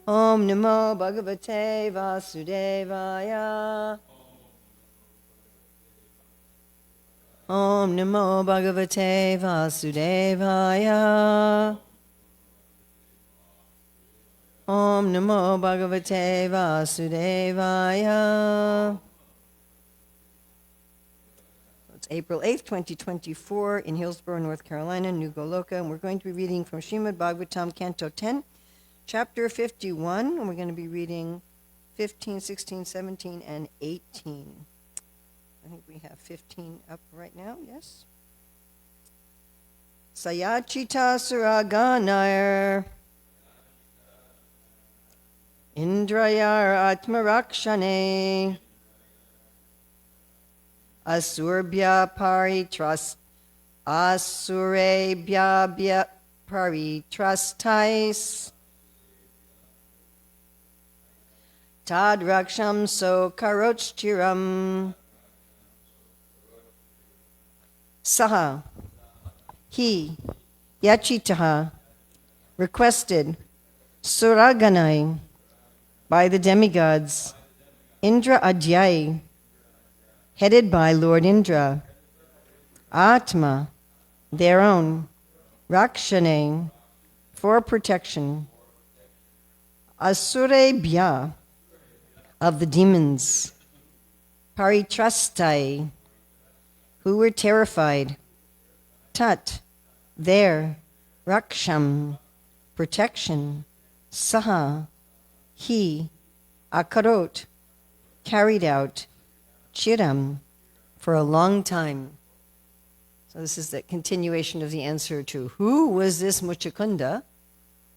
Om Namo Bhagavate Vasudevaya. Om Namo Bhagavate Vasudevaya. Om Namo Bhagavate Vasudevaya. It's April 8th, 2024 in Hillsborough, North Carolina, New Goloka, and we're going to be reading from Śrīmad-Bhāgavatam, Canto 10, Chapter 51, and we're going to be reading 15, 16, 17, and 18. I think we have 15 up right now, yes? Sayachita Suraganair Indrayar Atmarakshane Asurbhya Asurebhya Paritrastais Tad Raksham So Karochchiram Saha He Yachitaha requested Suraganai by the demigods Indra Adyai headed by Lord Indra, Atma, their own, Rakshane, for protection, Asurebhya, of the demons, Paritrastai, who were terrified, Tat, their, Raksham, protection, Saha, he, Akarot, carried out, Chiram, for a long time. So this is the continuation of the answer to who was this Muchakunda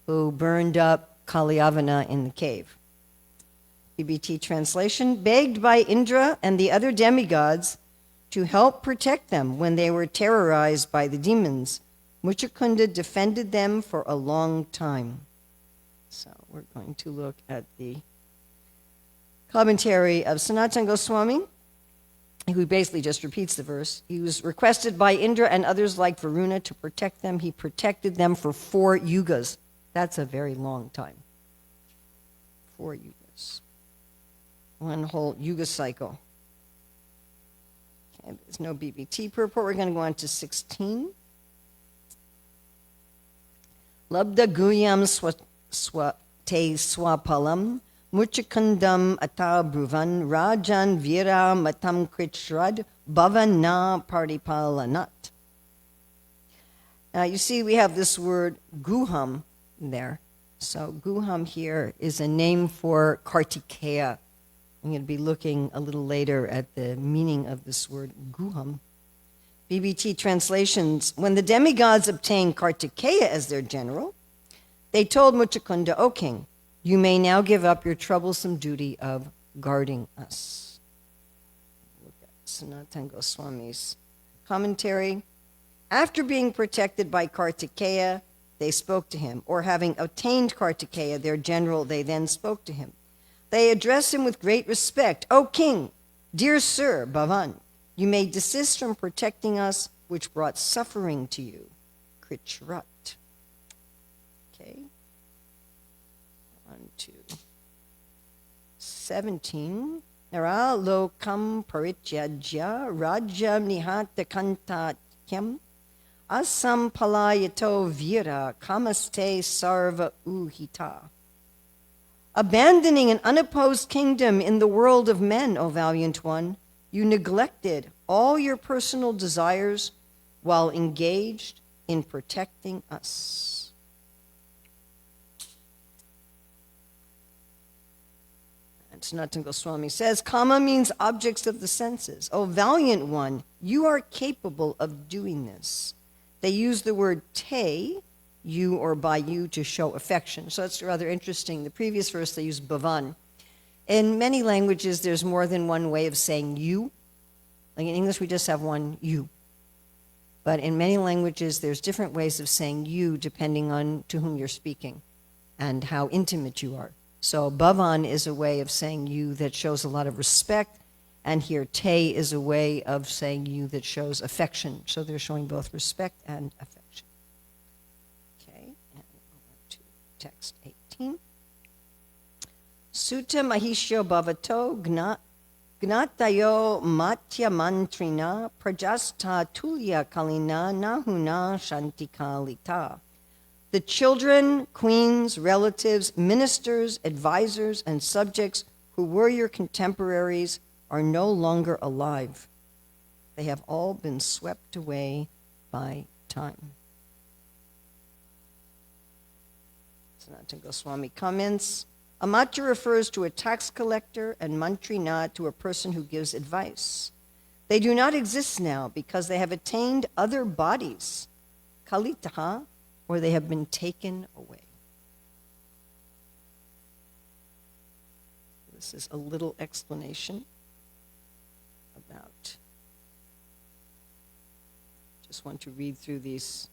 who burned up Kalyavana in the cave. BBT translation, begged by Indra and the other demigods to help protect them when they were terrorized by the demons, Muchakunda defended them for a long time. So we're going to look at the commentary of Sanatana Goswami, who basically just repeats the verse. He was requested by Indra and others like Varuna to protect them. He protected them for 4 yugas. That's a very long time. 4 yugas. One whole yuga cycle. Okay, there's no BBT purport. We're going to go on to 16. Labda guyam te swapalam Muchakundam ata bruvan rajan vira matam kritshrad bhavana paripalanat. Now you see we have this word guham there. So guham here is a name for Kartikeya. I'm going to be looking a little later at the meaning of this word guham. BBT translations, when the demigods obtained Kartikeya as their general, they told Muchakunda, O king, you may now give up your troublesome duty of guarding us. Look at Sanatana Goswami's commentary. After being protected by Kartikeya, they spoke to him, or having obtained Kartikeya, their general, they then spoke to him. They addressed him with great respect. O king, dear sir, Bhavan, you may desist from protecting us, which brought suffering to you. Krichrat. Okay. On to 17. Nara lokam parityajya rajam nihatakantatyam asam palayato vira kamaste sarva uhita. Abandoning an unopposed kingdom in the world of men, O valiant one, you neglected all your personal desires while engaged in protecting us. Sanatana Goswami says, Kama means objects of the senses. O valiant one, you are capable of doing this. They use the word te, you or by you, to show affection. So that's rather interesting. The previous verse, they use bhavan. In many languages, there's more than one way of saying you. Like in English, we just have one you. But in many languages, there's different ways of saying you depending on to whom you're speaking and how intimate you are. So bhavan is a way of saying you that shows a lot of respect, and here te is a way of saying you that shows affection. So they're showing both respect and affection. Okay, and we'll go to text 18. Sutta Mahishyo Bhavato Gnatayo Matya Mantrina Prajasta Tulya Kalina Nahuna Shantikalita. The children, queens, relatives, ministers, advisors, and subjects who were your contemporaries are no longer alive. They have all been swept away by time. Sanatana Goswami comments, Amatya refers to a tax collector and mantrina to a person who gives advice. They do not exist now because they have attained other bodies, kalitaha, or they have been taken away. This is a little explanation about. Just want to read through these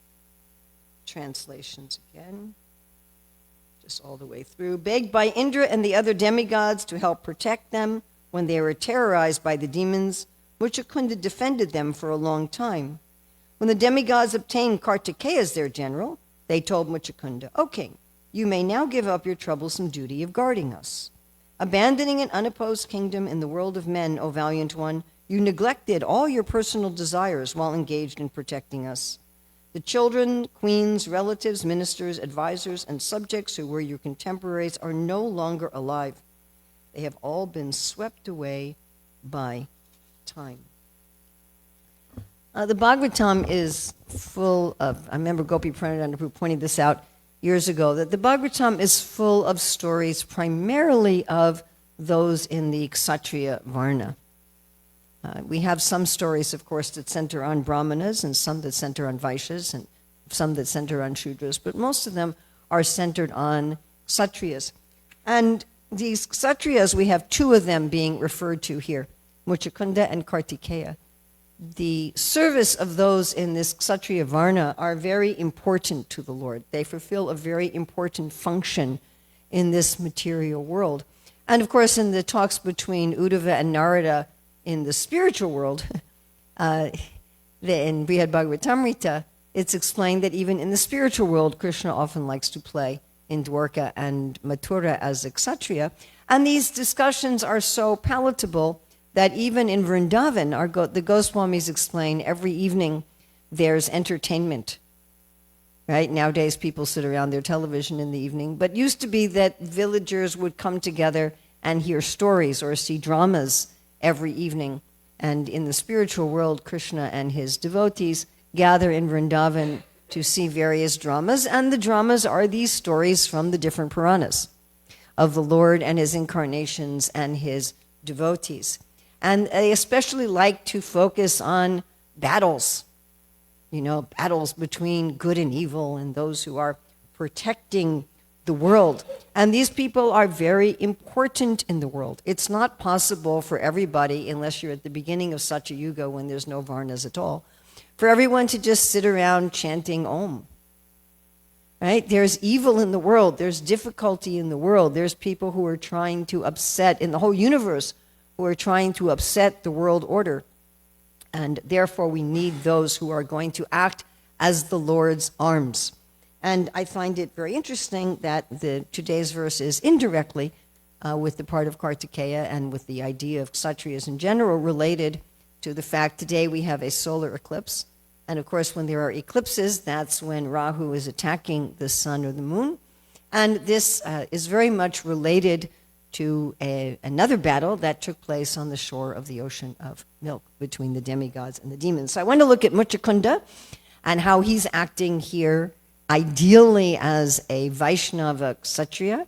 translations again. Just all the way through. Begged by Indra and the other demigods to help protect them when they were terrorized by the demons, Muchakunda defended them for a long time. When the demigods obtained Kartikeya as their general, they told Muchakunda, O king, you may now give up your troublesome duty of guarding us. Abandoning an unopposed kingdom in the world of men, O valiant one, you neglected all your personal desires while engaged in protecting us. The children, queens, relatives, ministers, advisors, and subjects who were your contemporaries are no longer alive. They have all been swept away by time. The Bhagavatam is full of, I remember Gopi Pranadana pointing this out years ago, that the Bhagavatam is full of stories primarily of those in the Kshatriya Varna. We have some stories, of course, that center on Brahmanas and some that center on Vaishyas and some that center on Shudras, but most of them are centered on Kshatriyas. And these Kshatriyas, we have two of them being referred to here, Muchakunda and Kartikeya. The service of those in this Kshatriya Varna are very important to the Lord. They fulfill a very important function in this material world. And of course, in the talks between Uddhava and Narada in the spiritual world, in Brihad Bhagavatamrita, it's explained that even in the spiritual world, Krishna often likes to play in Dwarka and Mathura as a Kshatriya. And these discussions are so palatable that even in Vrindavan, the Goswamis explain every evening there's entertainment. Right? Nowadays, people sit around their television in the evening, but used to be that villagers would come together and hear stories or see dramas every evening. And in the spiritual world, Krishna and his devotees gather in Vrindavan to see various dramas, and the dramas are these stories from the different Puranas of the Lord and his incarnations and his devotees. And they especially like to focus on battles, battles between good and evil and those who are protecting the world. And these people are very important in the world. It's not possible for everybody, unless you're at the beginning of such a yuga when there's no varnas at all, for everyone to just sit around chanting Om. Right? There's evil in the world. There's difficulty in the world. There's people who are trying to upset, in the whole universe, who are trying to upset the world order. And therefore, we need those who are going to act as the Lord's arms. And I find it very interesting that today's verse is indirectly, with the part of Kartikeya and with the idea of Kshatriyas in general, related to the fact today we have a solar eclipse. And of course, when there are eclipses, that's when Rahu is attacking the sun or the moon. And this is very much related to another battle that took place on the shore of the ocean of milk between the demigods and the demons. So I want to look at Muchakunda and how he's acting here, ideally as a Vaishnava Kshatriya,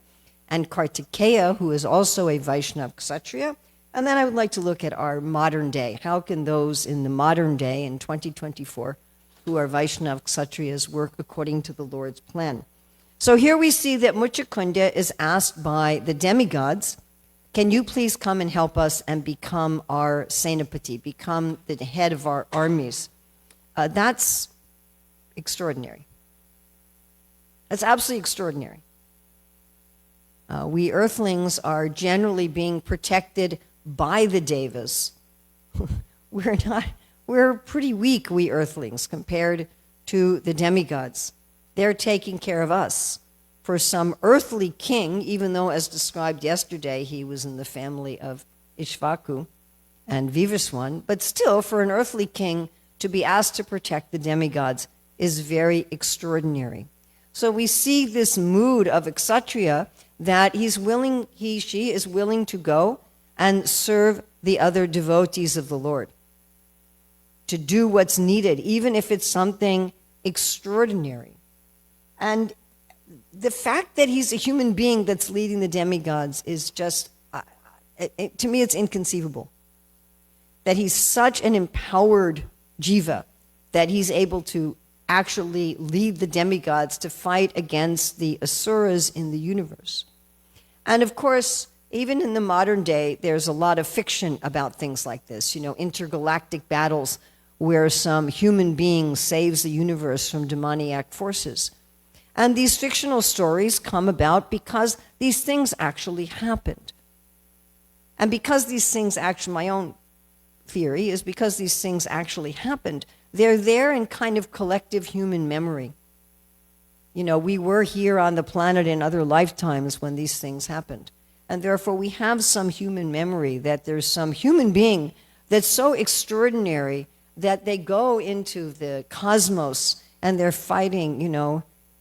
and Kartikeya, who is also a Vaishnava Kshatriya. And then I would like to look at our modern day. How can those in the modern day, in 2024, who are Vaishnava Kshatriyas, work according to the Lord's plan? So here we see that Muchakunda is asked by the demigods, can you please come and help us and become our Senapati, become the head of our armies? That's extraordinary. That's absolutely extraordinary. We earthlings are generally being protected by the devas. We're pretty weak, we earthlings, compared to the demigods. They're taking care of us for some earthly king, even though, as described yesterday, he was in the family of Ishvaku and Vivaswan, but still, for an earthly king to be asked to protect the demigods is very extraordinary. So we see this mood of Kshatriya that she is willing to go and serve the other devotees of the Lord, to do what's needed, even if it's something extraordinary. And the fact that he's a human being that's leading the demigods is just, to me, it's inconceivable. That he's such an empowered jiva, that he's able to actually lead the demigods to fight against the asuras in the universe. And of course, even in the modern day, there's a lot of fiction about things like this, intergalactic battles where some human being saves the universe from demoniac forces. And these fictional stories come about because these things actually happened. And because these things actually, my own theory is because these things actually happened, they're there in kind of collective human memory. We were here on the planet in other lifetimes when these things happened. And therefore we have some human memory that there's some human being that's so extraordinary that they go into the cosmos and they're fighting,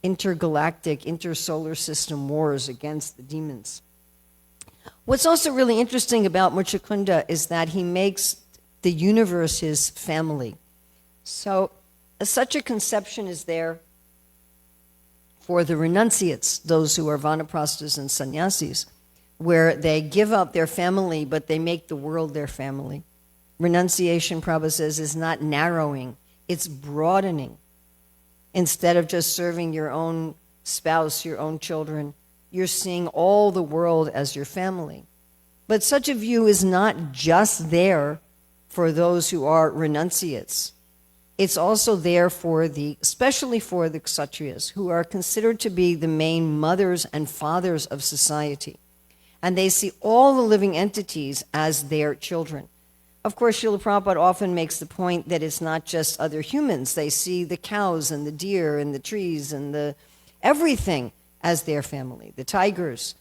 intergalactic, intersolar system wars against the demons. What's also really interesting about Muchukunda is that he makes the universe his family. So such a conception is there for the renunciates, those who are vanaprasthas and sannyasis, where they give up their family, but they make the world their family. Renunciation, Prabhupada says, is not narrowing, it's broadening. Instead of just serving your own spouse, your own children, you're seeing all the world as your family. But such a view is not just there for those who are renunciates. It's also there especially for the Kshatriyas, who are considered to be the main mothers and fathers of society. And they see all the living entities as their children. Of course, Srila Prabhupada often makes the point that it's not just other humans. They see the cows and the deer and the trees and everything as their family, the tigers,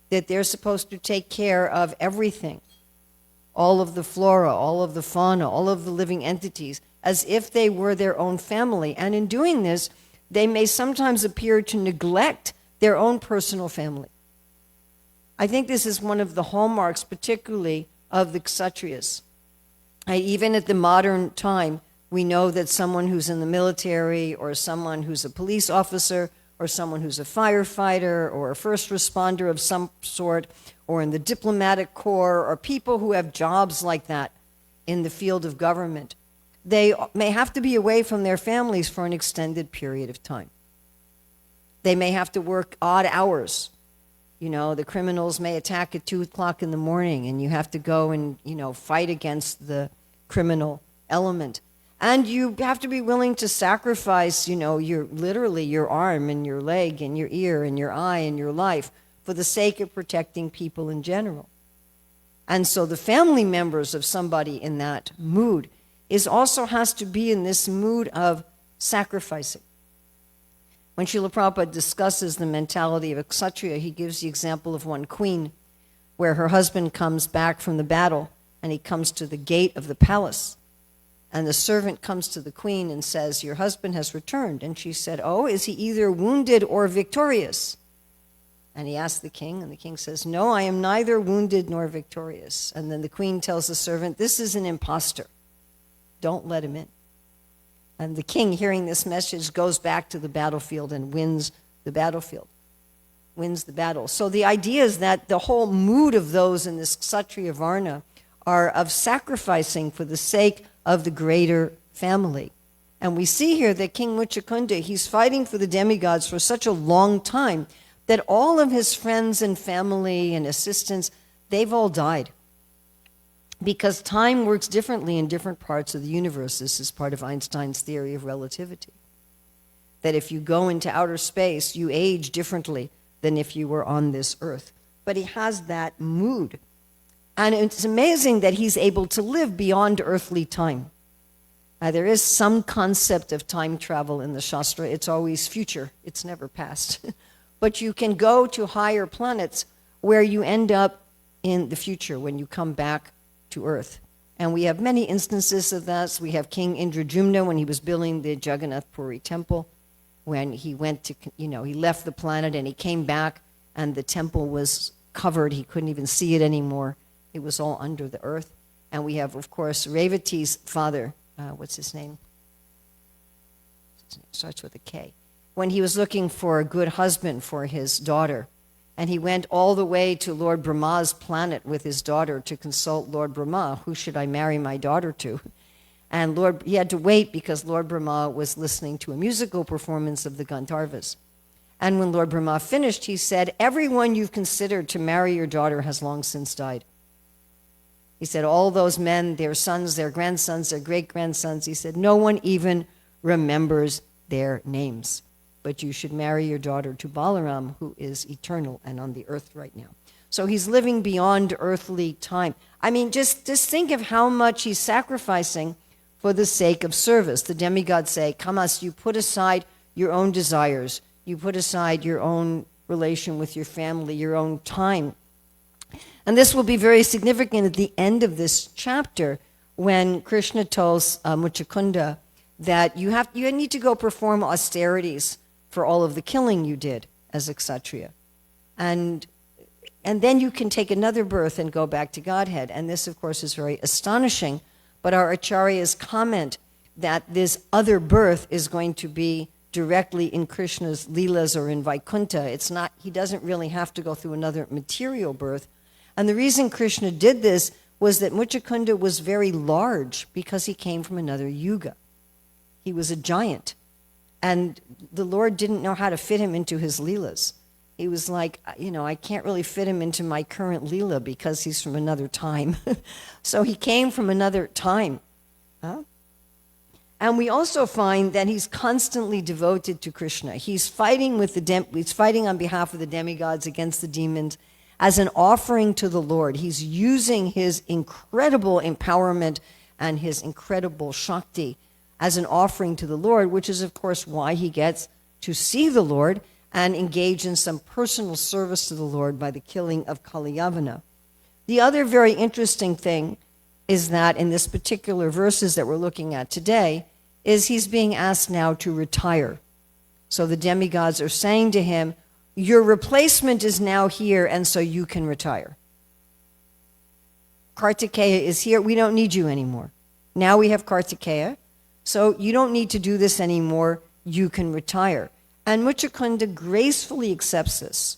that they're supposed to take care of everything, all of the flora, all of the fauna, all of the living entities, as if they were their own family. And in doing this, they may sometimes appear to neglect their own personal family. I think this is one of the hallmarks, particularly of the Kshatriyas. Even at the modern time, we know that someone who's in the military or someone who's a police officer or someone who's a firefighter or a first responder of some sort or in the diplomatic corps or people who have jobs like that in the field of government, they may have to be away from their families for an extended period of time. They may have to work odd hours. The criminals may attack at 2 o'clock in the morning and you have to go and, fight against the criminal element. And you have to be willing to sacrifice, your arm and your leg and your ear and your eye and your life for the sake of protecting people in general. And so the family members of somebody in that mood also has to be in this mood of sacrificing. When Srila Prabhupada discusses the mentality of a Kshatriya, he gives the example of one queen where her husband comes back from the battle and he comes to the gate of the palace. And the servant comes to the queen and says, "Your husband has returned." And she said, "Oh, is he either wounded or victorious?" And he asked the king, and the king says, "No, I am neither wounded nor victorious." And then the queen tells the servant, "This is an impostor. Don't let him in." And the king, hearing this message, goes back to the battlefield and wins the battle. So the idea is that the whole mood of those in this Kshatriya Varna are of sacrificing for the sake of the greater family. And we see here that King Muchukunda, he's fighting for the demigods for such a long time that all of his friends and family and assistants, they've all died. Because time works differently in different parts of the universe. This is part of Einstein's theory of relativity. That if you go into outer space, you age differently than if you were on this earth. But he has that mood. And it's amazing that he's able to live beyond earthly time. There is some concept of time travel in the Shastra. It's always future. It's never past. but you can go to higher planets where you end up in the future when you come back to Earth. And we have many instances of this. We have King Indrajumna when he was building the Jagannath Puri temple, when he went to, he left the planet and he came back and the temple was covered. He couldn't even see it anymore. It was all under the earth. And we have, of course, Revati's father. What's his name? Starts with a K. When he was looking for a good husband for his daughter, and he went all the way to Lord Brahma's planet with his daughter to consult Lord Brahma, who should I marry my daughter to? And he had to wait because Lord Brahma was listening to a musical performance of the Gandharvas. And when Lord Brahma finished, he said, everyone you've considered to marry your daughter has long since died. He said, all those men, their sons, their grandsons, their great-grandsons, he said, no one even remembers their names. But you should marry your daughter to Balaram, who is eternal and on the earth right now. So he's living beyond earthly time. I mean, just think of how much he's sacrificing for the sake of service. The demigods say, Kamas, you put aside your own desires. You put aside your own relation with your family, your own time. And this will be very significant at the end of this chapter when Krishna tells Muchukunda that you need to go perform austerities for all of the killing you did as a Kshatriya. And then you can take another birth and go back to Godhead. And this, of course, is very astonishing. But our acharyas comment that this other birth is going to be directly in Krishna's Leelas or in Vaikuntha. It's not, he doesn't really have to go through another material birth. And the reason Krishna did this was that Muchukunda was very large because he came from another yuga. He was a giant. And the Lord didn't know how to fit him into his Leelas. He was like, I can't really fit him into my current Leela because he's from another time. So he came from another time. Huh? And we also find that he's constantly devoted to Krishna. He's fighting he's fighting on behalf of the demigods against the demons as an offering to the Lord. He's using his incredible empowerment and his incredible Shakti as an offering to the Lord, which is, of course, why he gets to see the Lord and engage in some personal service to the Lord by the killing of Kalyavana. The other very interesting thing is that in this particular verses that we're looking at today, is he's being asked now to retire. So the demigods are saying to him, your replacement is now here, and so you can retire. Kartikeya is here. We don't need you anymore. Now we have Kartikeya, so you don't need to do this anymore. You can retire. And Muchukunda gracefully accepts this.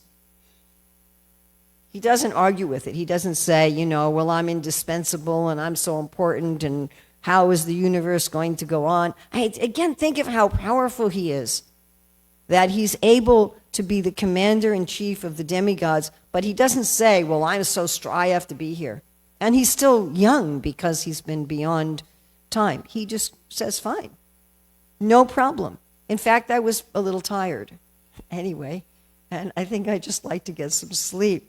He doesn't argue with it. He doesn't say, well, I'm indispensable and I'm so important and how is the universe going to go on? Again, think of how powerful he is, that he's able to be the commander-in-chief of the demigods, but he doesn't say, well, I'm so strong, I have to be here. And he's still young because he's been beyond time. He just says, fine, no problem. In fact, I was a little tired anyway, and I think I'd just like to get some sleep.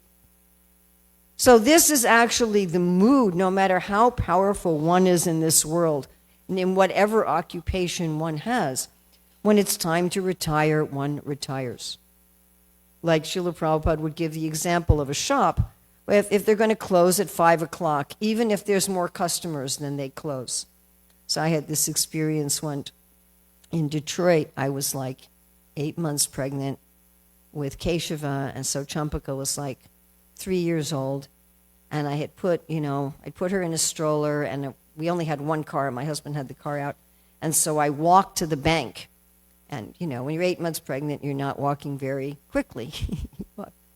So this is actually the mood, no matter how powerful one is in this world, and in whatever occupation one has. When it's time to retire, one retires. Like Srila Prabhupada would give the example of a shop. If they're going to close at 5 o'clock, even if there's more customers, then they close. So I had this experience once in Detroit. I was like 8 months pregnant with Keshava, and so Champaka was like 3 years old, and I had put her in a stroller, and we only had one car. My husband had the car out, and so I walked to the bank. And, when you're 8 months pregnant, you're not walking very quickly,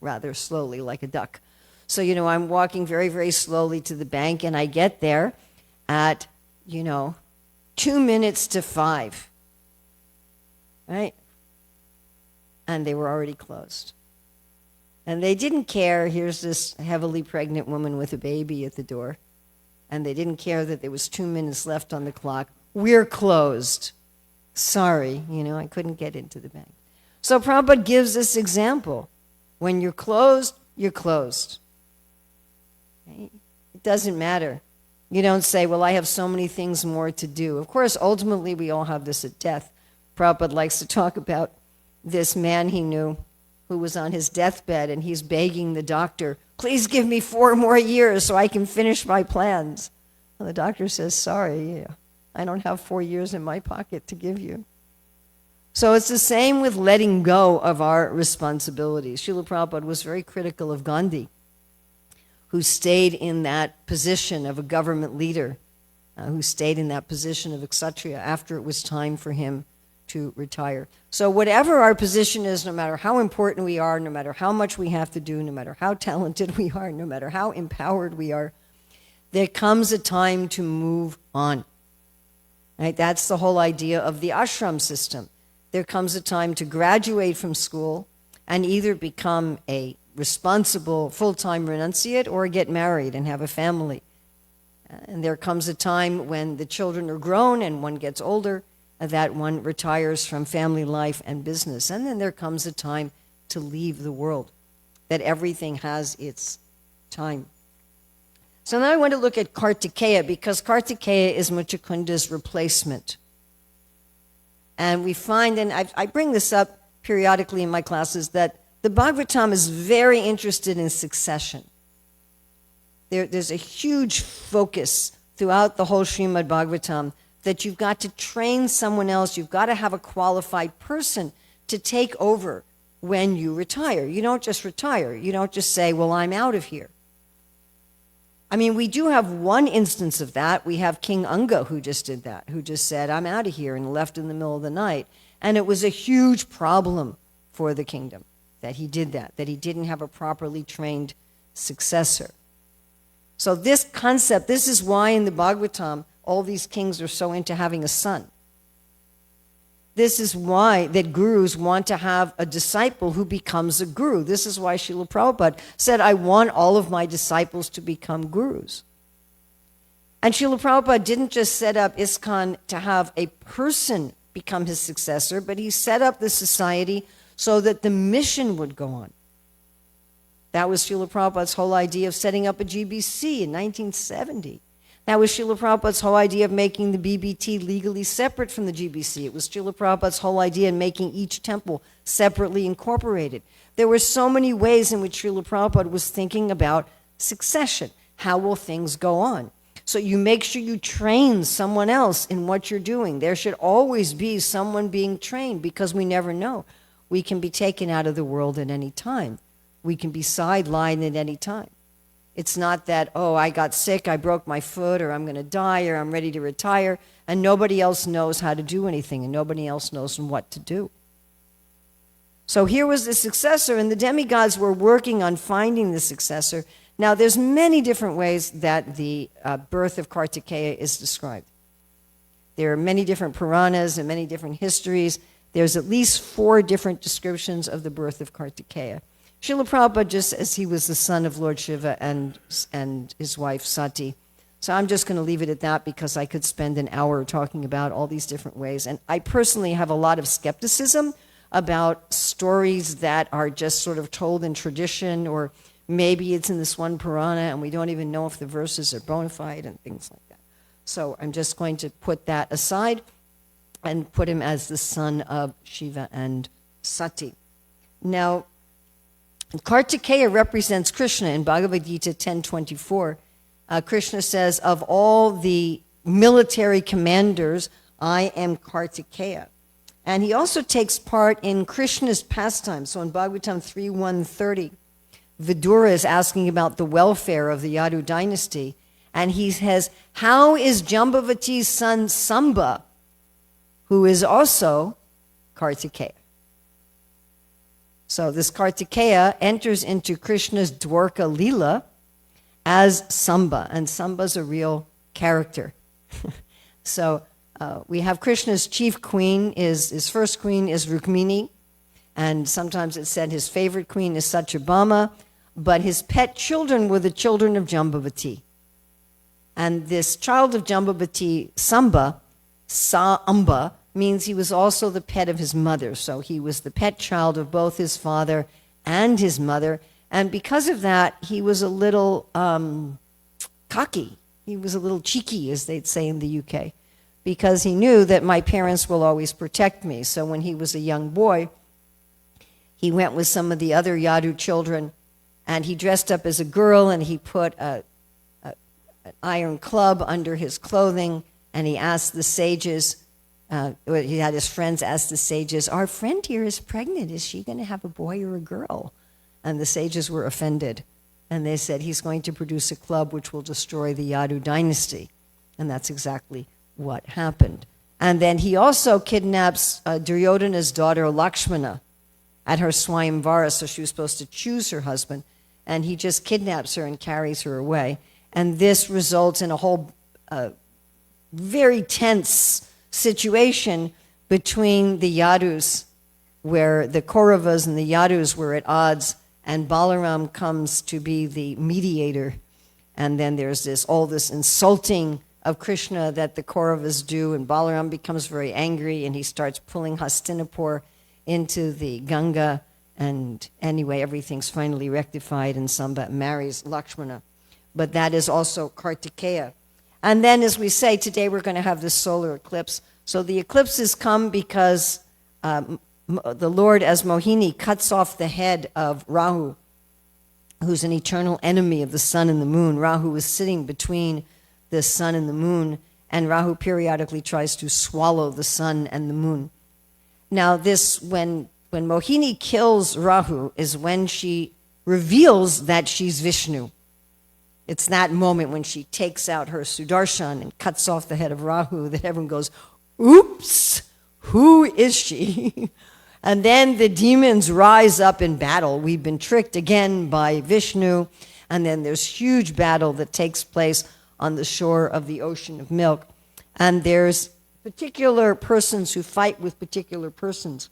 rather slowly, like a duck. So, I'm walking very, very slowly to the bank, and I get there at, 2 minutes to 5, right? And they were already closed. And they didn't care. Here's this heavily pregnant woman with a baby at the door. And they didn't care that there was 2 minutes left on the clock. We're closed. Sorry, I couldn't get into the bank. So Prabhupada gives this example. When you're closed, you're closed. Right? It doesn't matter. You don't say, well, I have so many things more to do. Of course, ultimately, we all have this at death. Prabhupada likes to talk about this man he knew who was on his deathbed, and he's begging the doctor, please give me 4 more years so I can finish my plans. And the doctor says, sorry, I don't have 4 years in my pocket to give you. So it's the same with letting go of our responsibilities. Srila Prabhupada was very critical of Gandhi, who stayed in that position of a government leader, who stayed in that position of a kshatriya after it was time for him to retire. So whatever our position is, no matter how important we are, no matter how much we have to do, no matter how talented we are, no matter how empowered we are, there comes a time to move on. Right? That's the whole idea of the ashram system. There comes a time to graduate from school and either become a responsible full-time renunciate or get married and have a family. And there comes a time when the children are grown and one gets older, that one retires from family life and business. And then there comes a time to leave the world, that everything has its time. So now I want to look at Kartikeya, because Kartikeya is Muchakunda's replacement. And we find, and I bring this up periodically in my classes, that the Bhagavatam is very interested in succession. There's a huge focus throughout the whole Śrīmad-Bhāgavatam that you've got to train someone else, you've got to have a qualified person to take over when you retire. You don't just retire. You don't just say, well, I'm out of here. I mean, we do have one instance of that. We have King Anga who just did that, who just said, I'm out of here, and left in the middle of the night. And it was a huge problem for the kingdom that he did that he didn't have a properly trained successor. So this concept, this is why in the Bhagavatam, all these kings are so into having a son. This is why that gurus want to have a disciple who becomes a guru. This is why Srila Prabhupada said, I want all of my disciples to become gurus. And Srila Prabhupada didn't just set up ISKCON to have a person become his successor, but he set up the society so that the mission would go on. That was Srila Prabhupada's whole idea of setting up a GBC in 1970. That was Srila Prabhupada's whole idea of making the BBT legally separate from the GBC. It was Srila Prabhupada's whole idea in making each temple separately incorporated. There were so many ways in which Srila Prabhupada was thinking about succession. How will things go on? So you make sure you train someone else in what you're doing. There should always be someone being trained, because we never know. We can be taken out of the world at any time. We can be sidelined at any time. It's not that, oh, I got sick, I broke my foot, or I'm going to die, or I'm ready to retire, and nobody else knows how to do anything, and nobody else knows what to do. So here was the successor, and the demigods were working on finding the successor. Now, there's many different ways that the birth of Kartikeya is described. There are many different Puranas and many different histories. There's at least 4 different descriptions of the birth of Kartikeya. Srila Prabhupada just says he was the son of Lord Shiva and his wife Sati. So I'm just going to leave it at that, because I could spend an hour talking about all these different ways. And I personally have a lot of skepticism about stories that are just sort of told in tradition, or maybe it's in this one Purana and we don't even know if the verses are bona fide and things like that. So I'm just going to put that aside and put him as the son of Shiva and Sati. Now, Kartikeya represents Krishna in Bhagavad Gita 10:24. Krishna says, of all the military commanders, I am Kartikeya. And he also takes part in Krishna's pastime. So in Bhagavatam 3:130, Vidura is asking about the welfare of the Yadu dynasty. And he says, how is Jambavati's son Samba, who is also Kartikeya? So this Kartikeya enters into Krishna's Dwarka Leela as Samba, and Samba's a real character. So we have Krishna's chief queen, his first queen is Rukmini, and sometimes it's said his favorite queen is Satyabhama, but his pet children were the children of Jambavati. And this child of Jambavati, Samba, Sa-amba, means he was also the pet of his mother. So he was the pet child of both his father and his mother. And because of that, he was a little cocky. He was a little cheeky, as they'd say in the UK, because he knew that my parents will always protect me. So when he was a young boy, he went with some of the other Yadu children, and he dressed up as a girl, and he put an iron club under his clothing, and he asked the sages, he had his friends ask the sages, our friend here is pregnant. Is she going to have a boy or a girl? And the sages were offended. And they said, he's going to produce a club which will destroy the Yadu dynasty. And that's exactly what happened. And then he also kidnaps Duryodhana's daughter Lakshmana at her Swayamvara, so she was supposed to choose her husband. And he just kidnaps her and carries her away. And this results in a whole very tense situation between the Yadus, where the Kauravas and the Yadus were at odds, and Balaram comes to be the mediator. And then there's all this insulting of Krishna that the Kauravas do, and Balaram becomes very angry, and he starts pulling Hastinapur into the Ganga, and anyway, everything's finally rectified, and Samba marries Lakshmana. But that is also Kartikeya. And then, as we say, today we're going to have this solar eclipse. So the eclipses come because the Lord, as Mohini, cuts off the head of Rahu, who's an eternal enemy of the sun and the moon. Rahu is sitting between the sun and the moon, and Rahu periodically tries to swallow the sun and the moon. Now, when Mohini kills Rahu is when she reveals that she's Vishnu. It's that moment when she takes out her Sudarshan and cuts off the head of Rahu that everyone goes, oops, who is she? And then the demons rise up in battle. We've been tricked again by Vishnu. And then there's huge battle that takes place on the shore of the ocean of milk. And there's particular persons who fight with particular persons.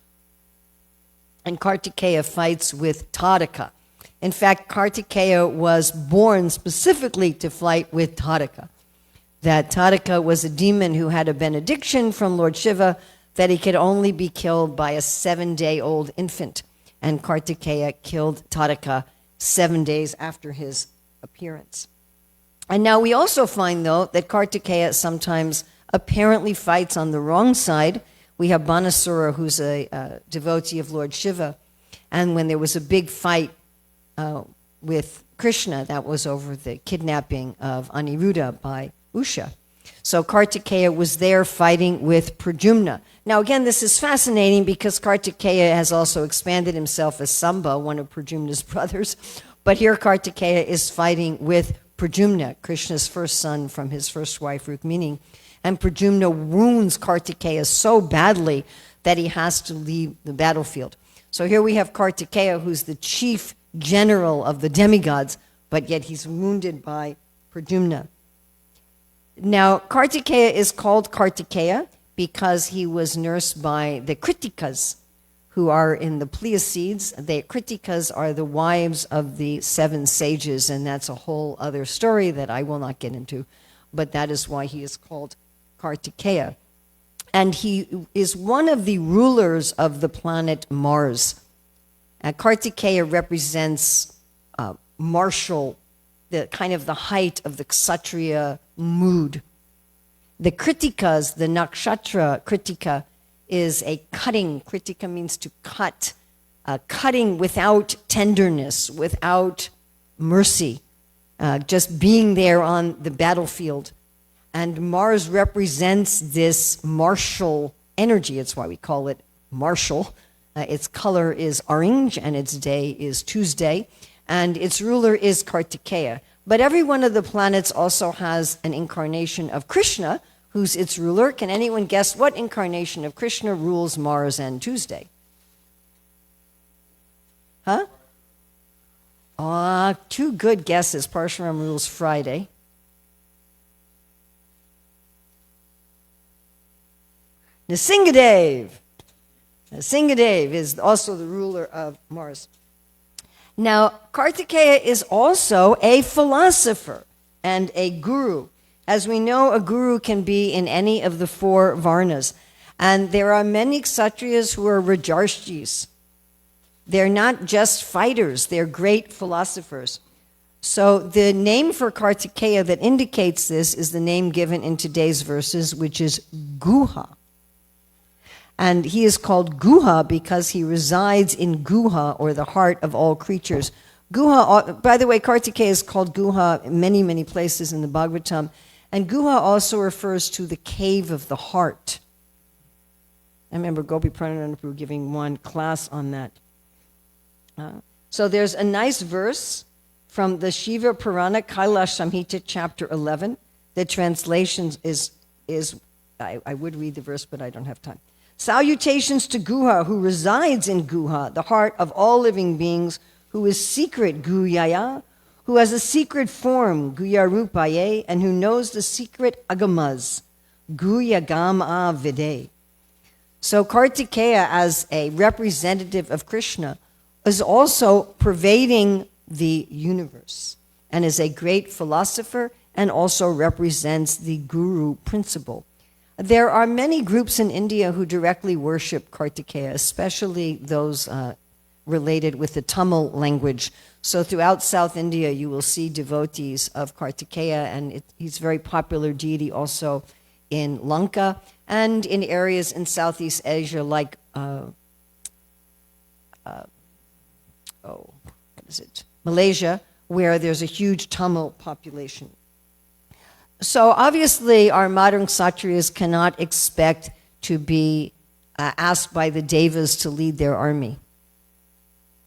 And Kartikeya fights with Tadaka. In fact, Kartikeya was born specifically to fight with Tadaka. That Tadaka was a demon who had a benediction from Lord Shiva that he could only be killed by a 7-day-old infant. And Kartikeya killed Tadaka 7 days after his appearance. And now we also find, though, that Kartikeya sometimes apparently fights on the wrong side. We have Banasura, who's a devotee of Lord Shiva. And when there was a big fight with Krishna, that was over the kidnapping of Aniruddha by Usha. So Kartikeya was there fighting with Pradyumna. Now again, this is fascinating because Kartikeya has also expanded himself as Samba, one of Pradyumna's brothers. But here Kartikeya is fighting with Pradyumna, Krishna's first son from his first wife Rukmini. And Pradyumna wounds Kartikeya so badly that he has to leave the battlefield. So here we have Kartikeya, who's the chief general of the demigods, but yet he's wounded by Pradyumna. Now, Kartikeya is called Kartikeya because he was nursed by the Kritikas, who are in the Pleiades. The Kritikas are the wives of the 7 sages, and that's a whole other story that I will not get into, but that is why he is called Kartikeya. And he is one of the rulers of the planet Mars. Kartikeya represents martial, the kind of the height of the Kshatriya mood. The Kritikas, the Nakshatra Kritika, is a cutting. Kritika means to cut, cutting without tenderness, without mercy, just being there on the battlefield. And Mars represents this martial energy. It's why we call it martial. Its color is orange, and its day is Tuesday, and its ruler is Kartikeya. But every one of the planets also has an incarnation of Krishna, who's its ruler. Can anyone guess what incarnation of Krishna rules Mars and Tuesday? Huh? 2 good guesses. Parshuram rules Friday. Nrsingadev. Nrsingadev is also the ruler of Mars. Now, Kartikeya is also a philosopher and a guru. As we know, a guru can be in any of the 4 varnas. And there are many Kshatriyas who are Rajarshis. They're not just fighters, they're great philosophers. So the name for Kartikeya that indicates this is the name given in today's verses, which is Guha. And he is called Guha because he resides in Guha, or the heart of all creatures. Guha, by the way, Kartikeya is called Guha in many, many places in the Bhagavatam. And Guha also refers to the cave of the heart. I remember Gopi Pranananda giving one class on that. So there's a nice verse from the Shiva Purana, Kailash Samhita, chapter 11. The translation is I would read the verse, but I don't have time. Salutations to Guha, who resides in Guha, the heart of all living beings, who is secret Guyaya, who has a secret form, Guyarupaye, and who knows the secret Agamas, Guyagama Vide. So Kartikeya, as a representative of Krishna, is also pervading the universe and is a great philosopher and also represents the guru principle. There are many groups in India who directly worship Kartikeya, especially those related with the Tamil language. So throughout South India, you will see devotees of Kartikeya, and he's a very popular deity also in Lanka and in areas in Southeast Asia like, Malaysia, where there's a huge Tamil population. So obviously, our modern Kshatriyas cannot expect to be asked by the Devas to lead their army.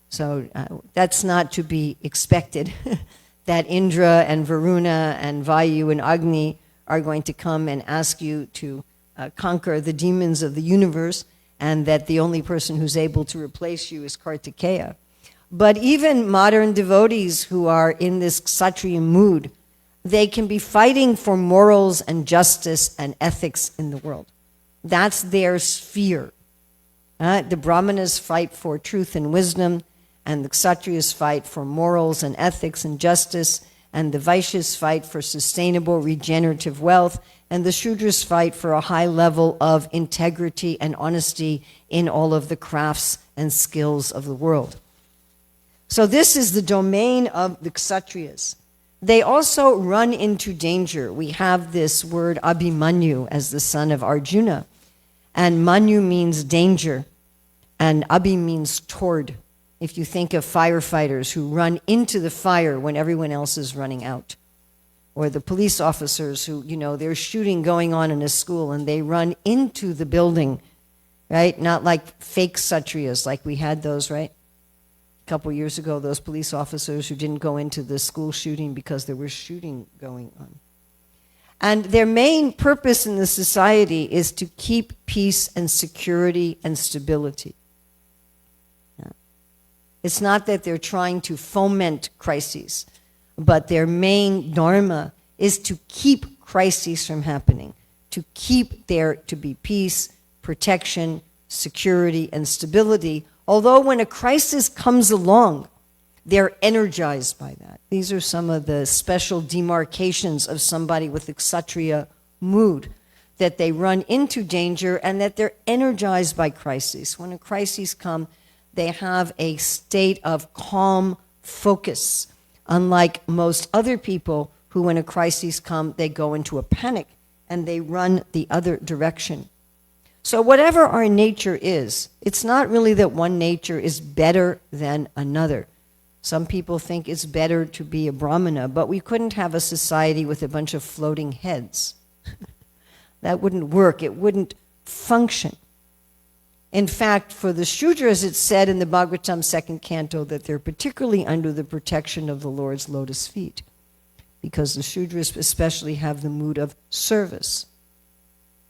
So that's not to be expected, that Indra and Varuna and Vayu and Agni are going to come and ask you to conquer the demons of the universe, and that the only person who's able to replace you is Kartikeya. But even modern devotees who are in this Kshatriya mood, they can be fighting for morals and justice and ethics in the world. That's their sphere. The Brahmanas fight for truth and wisdom, and the Kshatriyas fight for morals and ethics and justice, and the Vaishyas fight for sustainable regenerative wealth, and the Shudras fight for a high level of integrity and honesty in all of the crafts and skills of the world. So this is the domain of the Kshatriyas. They also run into danger. We have this word Abhimanyu as the son of Arjuna, and Manyu means danger, and Abhi means toward. If you think of firefighters who run into the fire when everyone else is running out, or the police officers who, there's shooting going on in a school and they run into the building, right? Not like fake Kshatriyas, like we had those, right? A couple years ago, those police officers who didn't go into the school shooting because there was shooting going on. And their main purpose in the society is to keep peace and security and stability. It's not that they're trying to foment crises, but their main dharma is to keep crises from happening, to keep there to be peace, protection, security, and stability. Although when a crisis comes along, they're energized by that. These are some of the special demarcations of somebody with the Kshatriya mood, that they run into danger and that they're energized by crises. When a crisis comes, they have a state of calm focus, unlike most other people who, when a crisis comes, they go into a panic and they run the other direction. So whatever our nature is, it's not really that one nature is better than another. Some people think it's better to be a Brahmana, but we couldn't have a society with a bunch of floating heads. That wouldn't work. It wouldn't function. In fact, for the Shudras, it's said in the Bhagavatam 2nd canto that they're particularly under the protection of the Lord's lotus feet, because the Shudras especially have the mood of service.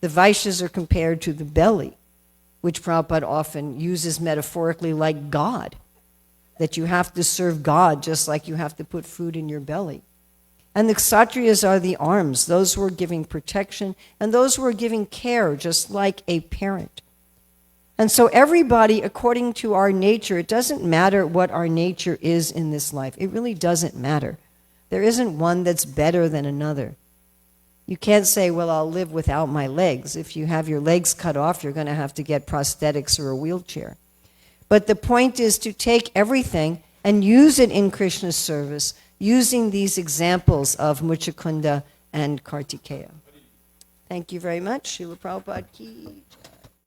The Vaishyas are compared to the belly, which Prabhupada often uses metaphorically like God, that you have to serve God just like you have to put food in your belly. And the Kshatriyas are the arms, those who are giving protection, and those who are giving care, just like a parent. And so everybody, according to our nature, it doesn't matter what our nature is in this life. It really doesn't matter. There isn't one that's better than another. You can't say, well, I'll live without my legs. If you have your legs cut off, you're going to have to get prosthetics or a wheelchair. But the point is to take everything and use it in Krishna's service, using these examples of Muchakunda and Kartikeya. Thank you very much. Srila Prabhupada ki jai.